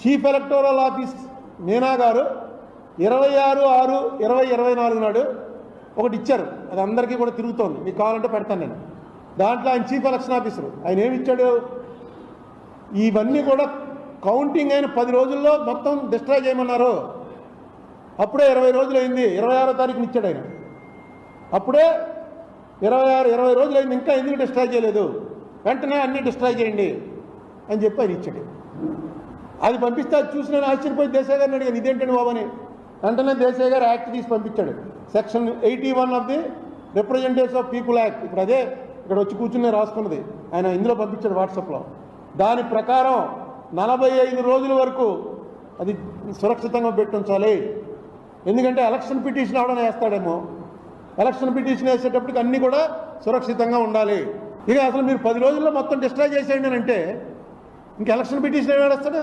Chief electoral office Meena గారు 26/6/2024 నాడు ఒకటి ఇచ్చారు. అది అందరికీ కూడా తిరుగుతోంది, మీకు కావాలంటే పెడతాను నేను. దాంట్లో ఆయన చీఫ్ ఎలక్షన్ ఆఫీసరు ఆయన ఏమి ఇచ్చాడు, ఇవన్నీ కూడా కౌంటింగ్ అయిన 10 రోజుల్లో మొత్తం డిస్ట్రాయ్ చేయమన్నారు. అప్పుడే 20 రోజులు అయింది, 26వ తారీఖున ఇచ్చాడు ఆయన. అప్పుడే 20 రోజులు అయింది, ఇంకా ఎందుకు డిస్ట్రాయ్ చేయలేదు, వెంటనే అన్నీ డిస్ట్రాయ్ చేయండి అని చెప్పి ఆయన ఇచ్చాడు. అది పంపిస్తే అది చూసి నేను ఆశ్చర్యపోయి దేశాయ్ గారిని అడిగాను, ఇదేంటండి బాబు అని. వెంటనే దేశాయ్ గారు యాక్ట్ తీసి పంపించాడు, section 81 of the representatives of people act. ఇప్పుడు అదే ఇక్కడ వచ్చి కూర్చుని రాసుకున్నది ఆయన ఇందులో పంపించాడు వాట్సాప్లో. దాని ప్రకారం 45 రోజుల వరకు అది సురక్షితంగా పెట్టుంచాలి. ఎందుకంటే ఎలక్షన్ పిటిషన్ అవడం వేస్తాడేమో, ఎలక్షన్ పిటిషన్ వేసేటప్పటికి అన్నీ కూడా సురక్షితంగా ఉండాలి. ఇక అసలు మీరు 10 రోజుల్లో మొత్తం డిస్ట్రాయ్ చేసేయండి అని అంటే ఇంక ఎలక్షన్ పిటిషన్ ఏం వేస్తాడు.